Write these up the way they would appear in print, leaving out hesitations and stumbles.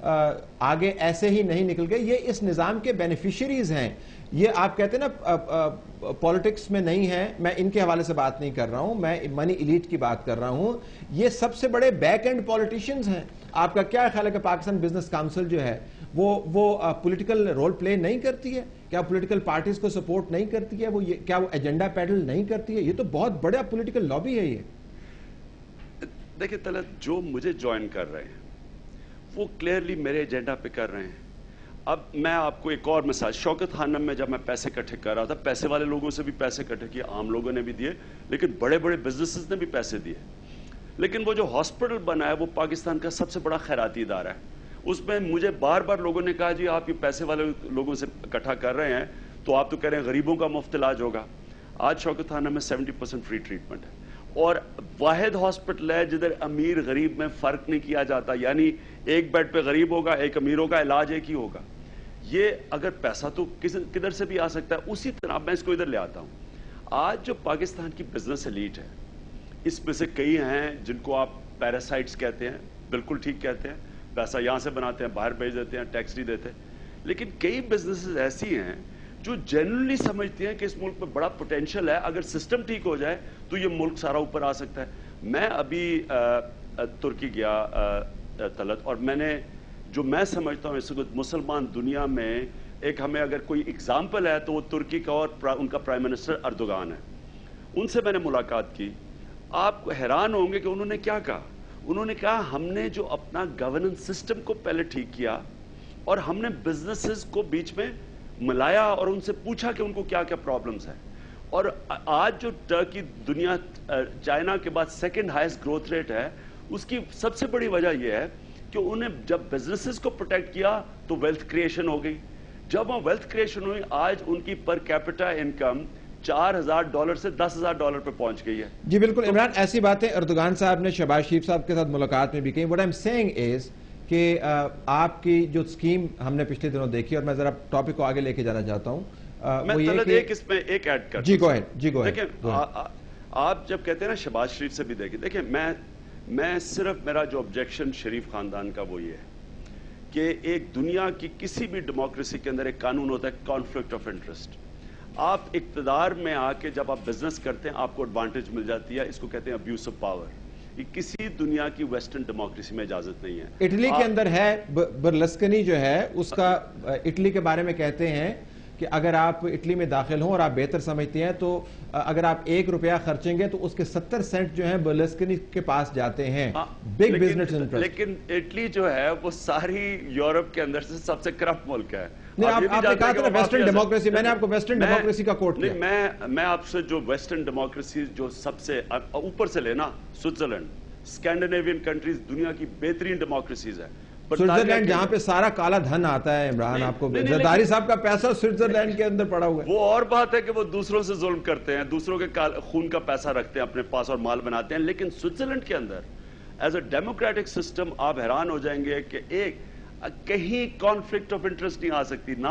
آگے ایسے ہی نہیں نکل گئے. یہ اس نظام کے بینیفیشریز ہیں. یہ آپ کہتے ہیں نا پولیٹکس میں نہیں ہے, میں ان کے حوالے سے بات نہیں کر رہا ہوں, میں منی ایلیٹ کی بات کر رہا ہوں. یہ سب سے بڑے بیک اینڈ پولیٹیشنز ہیں. آپ کا کیا خیال ہے کہ پاکستان بزنس کاؤنسل جو ہے وہ پولیٹیکل رول پلے نہیں کرتی ہے؟ کیا پولیٹیکل پارٹیز کو سپورٹ نہیں کرتی ہے؟ کیا وہ ایجنڈا پیڈل نہیں کرتی ہے؟ یہ تو بہت بڑا پولیٹیکل لابی ہے. یہ دیکھیں طلعت, جو مجھے جوائن کر رہے ہیں وہ کلیئرلی میرے ایجنڈا پہ کر رہے ہیں. اب میں آپ کو ایک اور مثال, شوکت خانم میں جب میں پیسے اکٹھے کر رہا تھا, پیسے والے لوگوں سے بھی پیسے اکٹھے کیے, عام لوگوں نے بھی دیے, لیکن بڑے بڑے بزنسز نے بھی پیسے دیے. لیکن وہ جو ہاسپٹل بنا ہے وہ پاکستان کا سب سے بڑا خیراتی ادارہ ہے. اس میں مجھے بار بار لوگوں نے کہا جی آپ یہ پیسے والے لوگوں سے اکٹھا کر رہے ہیں تو آپ تو کہہ رہے ہیں غریبوں کا مفت علاج ہوگا. آج شوکت خانم میں 70% فری ٹریٹمنٹ ہے, اور واحد ہاسپٹل ہے جدھر امیر غریب میں فرق نہیں کیا جاتا. یعنی ایک بیڈ پہ غریب ہوگا, ایک امیر ہوگا, علاج ایک ہی ہوگا. یہ اگر پیسہ تو کدھر سے بھی آ سکتا ہے, اسی طرح میں اس کو ادھر لے آتا ہوں. آج جو پاکستان کی بزنس ایلیٹ ہے, اس میں سے کئی ہیں جن کو آپ پیراسائٹس کہتے ہیں, بالکل ٹھیک کہتے ہیں, پیسہ یہاں سے بناتے ہیں, باہر بھیج دیتے ہیں, ٹیکس نہیں دیتے. لیکن کئی بزنسز ایسی ہیں جو جنرلی سمجھتی ہیں کہ اس ملک میں بڑا پوٹینشل ہے, اگر سسٹم ٹھیک ہو جائے تو یہ ملک سارا اوپر آ سکتا ہے. میں ابھی ترکی گیا طلعت, اور میں نے جو میں سمجھتا ہوں اس وقت مسلمان دنیا میں ایک ہمیں اگر کوئی اگزامپل ہے تو وہ ترکی کا اور ان کا پرائم منسٹر اردوغان ہے. ان سے میں نے ملاقات کی. آپ حیران ہوں گے کہ انہوں نے کیا کہا. انہوں نے کہا ہم نے جو اپنا گورننس سسٹم کو پہلے ٹھیک کیا, اور ہم نے بزنسز کو بیچ میں ملایا اور ان سے پوچھا کہ ان کو کیا کیا پرابلمز ہیں. اور آج جو ٹرکی دنیا چائنا کے بعد سیکنڈ ہائیسٹ گروتھ ریٹ ہے, اس کی سب سے بڑی وجہ یہ ہے کہ انہیں جب بزنسز کو پروٹیکٹ کیا تو ویلتھ کریشن ہو گئی. جب وہ ویلتھ کریشن ہوئی, آج ان کی پر کیپٹا انکم $4,000 سے $10,000 پہ پہنچ گئی ہے. جی بالکل عمران, ایسی باتیں اردوغان صاحب نے شہباز شریف صاحب کے ساتھ ملاقات میں بھی کہیں. what I'm saying is کہ آپ کی جو سکیم ہم نے پچھلے دنوں دیکھی, اور میں ذرا ٹاپک کو آگے لے کے جانا چاہتا ہوں, میں طلعت ایک اس میں ایک ایڈ کرتا ہوں. جی گو اہیڈ. دیکھیں آپ جب کہتے ہیں نا شہباز شریف سے بھی دیکھیں, دیکھیں میں صرف میرا جو آبجیکشن شریف خاندان کا وہ یہ ہے کہ ایک دنیا کی کسی بھی ڈیموکریسی کے اندر ایک قانون ہوتا ہے کانفلکٹ آف انٹرسٹ. آپ اقتدار میں آ کے جب آپ بزنس کرتے ہیں آپ کو ایڈوانٹیج مل جاتی ہے, اس کو کہتے ہیں ابیوز آف پاور. یہ کسی دنیا کی ویسٹرن ڈیموکریسی میں اجازت نہیں ہے. اٹلی کے اندر ہے, برلسکنی جو ہے اس کا اٹلی کے بارے میں کہتے ہیں کہ اگر آپ اٹلی میں داخل ہوں اور آپ بہتر سمجھتے ہیں تو اگر آپ $1 خرچیں گے تو اس کے 70 سینٹ جو ہیں برلسکنی کے پاس جاتے ہیں. Big business interest. لیکن اٹلی جو ہے وہ ساری یورپ کے اندر سے سب سے کرپٹ ملک ہے. آپ نے کہا تھا ویسٹرن ڈیموکریسی, میں نے آپ کو ویسٹرن ڈیموکریسی کا کوٹ کیا. میں آپ سے جو ویسٹرن ڈیموکریسی جو سب سے اوپر سے لینا, سوئٹزرلینڈ, اسکینڈینیوین کنٹریز دنیا کی بہترین ڈیموکریسیز ہے. سوئٹزرلینڈ جہاں پہ سارا کالا دھن آتا ہے عمران, آپ کو زرداری صاحب کا پیسہ سوئٹزرلینڈ کے اندر پڑا ہوا ہے. وہ اور بات ہے کہ وہ دوسروں سے ظلم کرتے ہیں, دوسروں کے خون کا پیسہ رکھتے ہیں اپنے پاس اور مال بناتے ہیں. لیکن سوئٹزرلینڈ کے اندر ایز اے ڈیموکریٹک سسٹم آپ حیران ہو جائیں گے کہ ایک کہیں کانفلکٹ آف انٹرسٹ نہیں آ سکتی. نہ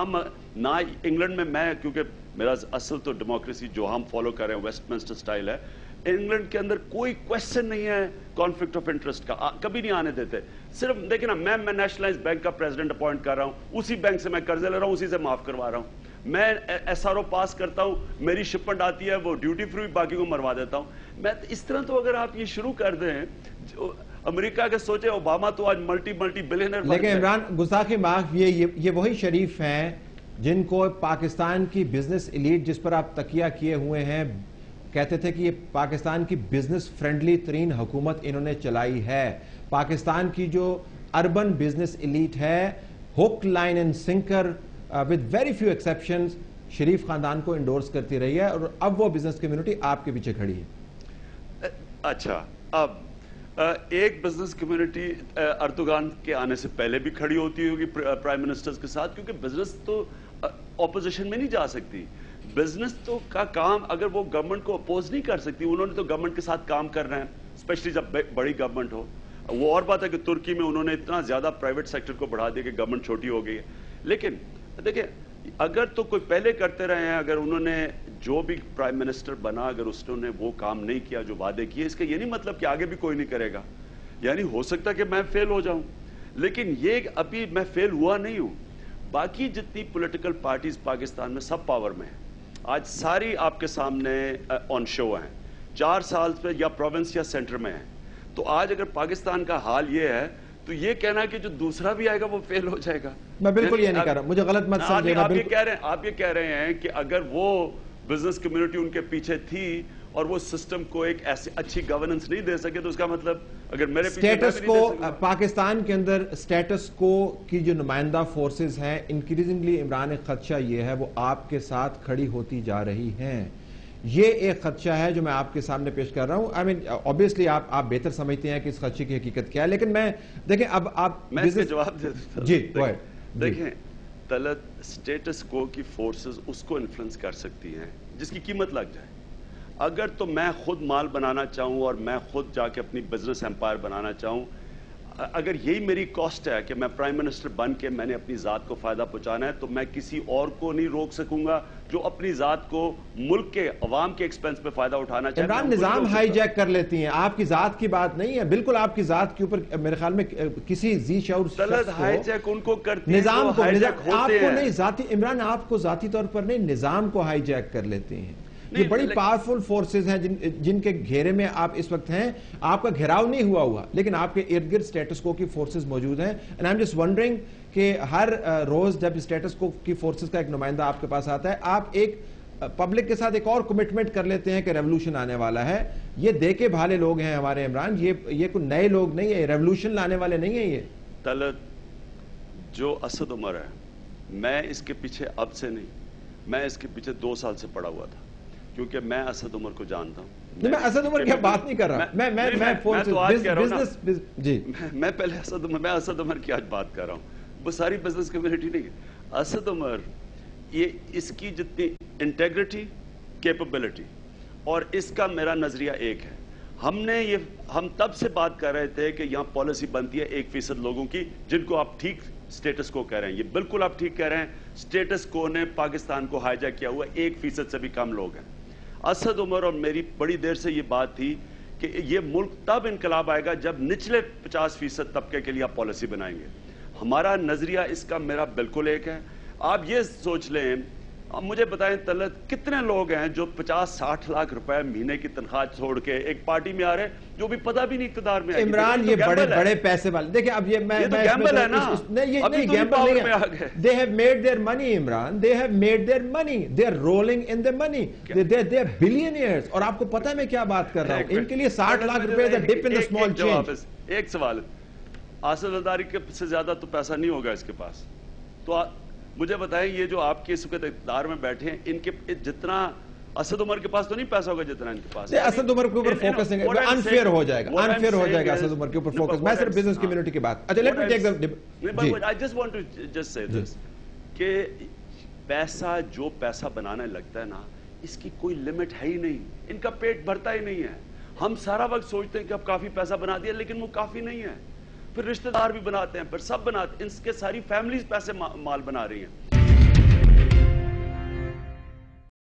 انگلینڈ میں کیونکہ میرا اصل تو ڈیموکریسی جو ہم فالو کر رہے ہیں ویسٹ منسٹر سٹائل ہے, انگلینڈ کے اندر کوئی کویسچن نہیں ہے کانفلکٹ آف انٹرسٹ کا, کبھی نہیں آنے دیتے. صرف دیکھیں نا, میں نیشنلائز بینک کا پریزیڈنٹ اپوائنٹ کر رہا ہوں, اسی بینک سے میں قرضے لے رہا ہوں, اسی سے معاف کروا رہا ہوں. میں ایس آر او پاس کرتا ہوں, میری شپمنٹ آتی ہے, وہ ڈیوٹی فری, باقی کو مروا دیتا ہوں. میں اس طرح تو اگر آپ یہ شروع کر دیں, امریکہ کے سوچے اوباما تو آج ملٹی بلینئر. لیکن عمران گستاخی معاف, یہ وہی شریف ہیں جن کو پاکستان کی بزنس ایلیٹ جس پر آپ تکیہ کیے ہوئے ہیں کہتے تھے کہ یہ پاکستان کی بزنس فرینڈلی ترین حکومت انہوں نے چلائی ہے. پاکستان کی جو اربن بزنس ایلیٹ ہے, hook line and sinker with very few exceptions Sharif خاندان کو انڈورس کرتی رہی ہے, اور اب وہ بزنس کمیونٹی آپ کے پیچھے کھڑی ہے. اچھا, اب ایک بزنس کمیونٹی اردوغان کے آنے سے پہلے بھی کھڑی ہوتی ہوگی پرائم منسٹرز کے ساتھ, کیونکہ بزنس تو اپوزیشن میں نہیں جا سکتی. بزنس تو کا کام اگر وہ گورنمنٹ کو اپوز نہیں کر سکتی, انہوں نے تو گورنمنٹ کے ساتھ کام کرنا ہے, اسپیشلی جب بڑی گورنمنٹ ہو. وہ اور بات ہے کہ ترکی میں انہوں نے اتنا زیادہ پرائیویٹ سیکٹر کو بڑھا دیا کہ گورنمنٹ چھوٹی ہو گئی ہے. لیکن دیکھیں, اگر تو کوئی پہلے کرتے رہے ہیں, اگر انہوں نے جو بھی پرائم منسٹر بنا اگر اس نے وہ کام نہیں کیا جو وعدے کیے, اس کا یہ نہیں مطلب کہ آگے بھی کوئی نہیں کرے گا. یعنی ہو سکتا کہ میں فیل ہو جاؤں, لیکن یہ ابھی میں فیل ہوا نہیں ہوں. باقی جتنی پولیٹیکل پارٹیز پاکستان میں سب پاور میں ہیں, آج ساری آپ کے سامنے آن شو ہیں, 4 سال پہ یا پروونس یا سینٹر میں ہیں. تو آج اگر پاکستان کا حال یہ ہے تو یہ کہنا کہ جو دوسرا بھی آئے گا وہ فیل ہو جائے گا. میں بالکل یہ نہیں کہہ رہا, مجھے غلط مت سمجھیے. آپ یہ کہہ رہے ہیں کہ اگر وہ بزنس کمیونٹی ان کے پیچھے تھی اور وہ سسٹم کو ایک ایسی اچھی گورننس نہیں دے سکے تو اس کا مطلب اگر میرے سٹیٹس کو پاکستان کے اندر سٹیٹس کو کی جو نمائندہ فورسز ہیں, انکریزنگلی عمران ایک خدشہ یہ ہے وہ آپ کے ساتھ کھڑی ہوتی جا رہی ہیں. یہ ایک خدشہ ہے جو میں آپ کے سامنے پیش کر رہا ہوں. آئی مین obviously آپ بہتر سمجھتے ہیں کہ اس خدشے کی حقیقت کیا ہے, لیکن میں دیکھیں اب آپ میں اس کا جواب دے دیتا ہوں. جی دیکھیں طلعت, سٹیٹس کو کی فورسز اس کو انفلوئنس کر سکتی ہیں جس کی قیمت لگ جائے. اگر تو میں خود مال بنانا چاہوں اور میں خود جا کے اپنی بزنس امپائر بنانا چاہوں, اگر یہی میری کاسٹ ہے کہ میں پرائم منسٹر بن کے میں نے اپنی ذات کو فائدہ پہنچانا ہے, تو میں کسی اور کو نہیں روک سکوں گا جو اپنی ذات کو ملک کے عوام کے ایکسپنس پہ فائدہ اٹھانا چاہے. عمران نظام ہائی جیک کر لیتی ہیں, آپ کی ذات کی بات نہیں ہے, بالکل آپ کی ذات کے اوپر میرے خیال میں کسی ذی شعور طلعت ہائی جیک ان کو کرتی ہیں نظام کو, آپ کو نہیں ذاتی. عمران آپ کو ذاتی طور پر نہیں, نظام کو ہائی جیک کر لیتے ہیں. یہ بڑی پاورفل فورسز ہیں جن کے گھیرے میں آپ اس وقت ہیں. آپ کا گھیراؤ نہیں ہوا لیکن آپ کے ارد گرد سٹیٹس کو کی فورسز موجود ہیں. And I am just wondering کہ ہر روز جب سٹیٹس کو کی فورسز کا ایک نمائندہ آپ کے پاس آتا ہے, آپ ایک پبلک کے ساتھ ایک اور کمٹمنٹ کر لیتے ہیں کہ ریولوشن آنے والا ہے. یہ دیکھے بھالے لوگ ہیں ہمارے عمران, یہ کوئی نئے لوگ نہیں ہیں, ریولوشن لانے والے نہیں ہیں. یہ طلعت جو اسد عمر ہے, میں اس کے پیچھے اب سے نہیں, میں اس کے پیچھے 2 سال سے پڑا ہوا تھا, کیونکہ میں اسد عمر کو جانتا ہوں. میں اسد عمر کی بات نہیں کر رہا, میں پہلے اسد عمر کی آج بات کر رہا ہوں, وہ ساری بزنس کمیونٹی نہیں ہے. اسد عمر یہ اس کی جتنی انٹیگریٹی, کیپبلٹی اور اس کا میرا نظریہ ایک ہے. ہم تب سے بات کر رہے تھے کہ یہاں پالیسی بنتی ہے 1% لوگوں کی جن کو آپ ٹھیک سٹیٹس کو کہہ رہے ہیں. یہ بالکل آپ ٹھیک کہہ رہے ہیں, سٹیٹس کو نے پاکستان کو ہائی جیک کیا ہوا, 1% سے بھی کم لوگ ہیں. اسد عمر اور میری بڑی دیر سے یہ بات تھی کہ یہ ملک تب انقلاب آئے گا جب نچلے 50% طبقے کے لیے آپ پالیسی بنائیں گے. ہمارا نظریہ اس کا میرا بالکل ایک ہے. آپ یہ سوچ لیں, مجھے بتائیں طلعت, کتنے لوگ ہیں جو 50-60 لاکھ روپے مہینے کی تنخواہ چھوڑ کے ایک پارٹی میں آ رہے ہیں جو بھی پتہ بھی نہیں اقتدار میں آئے گی. عمران یہ بڑے پیسے والے, دیکھیں اب یہ میں تو گیمبل ہے نا, نہیں گیمبل نہیں ہے. They have made their money, Imran, they have made their money, they are rolling in the money, they are billionaires. اور آپ کو پتہ ہے میں کیا بات کر رہا ہوں, ان کے لیے 60 لاکھ روپے is a dip in the small change. ایک سوال, اسد الداری سے زیادہ تو پیسہ نہیں ہوگا اس کے پاس, تو مجھے بتائیں یہ جو آپ کے اس وقت اقتدار میں بیٹھے ہیں, ان کے جتنا اسد عمر کے پاس تو نہیں پیسہ ہوگا جتنا ان کے پاس. اسد عمر کے اوپر فوکس نہیں, انفیئر ہو جائے گا اسد عمر کے اوپر فوکس. میں صرف بزنس کمیونٹی کی بات. اچھا let me take the, I just want to just say this کہ پیسہ جو پیسہ بنانے لگتا ہے نا, اس کی کوئی لمٹ ہے ہی نہیں, ان کا پیٹ بھرتا ہی نہیں ہے. ہم سارا وقت سوچتے ہیں کہ اب کافی پیسہ بنا دیا, لیکن وہ کافی نہیں ہے. پھر رشتہ دار بھی بناتے ہیں, پھر سب بناتے ہیں, ان کے ساری فیملیز پیسے مال بنا رہی ہیں.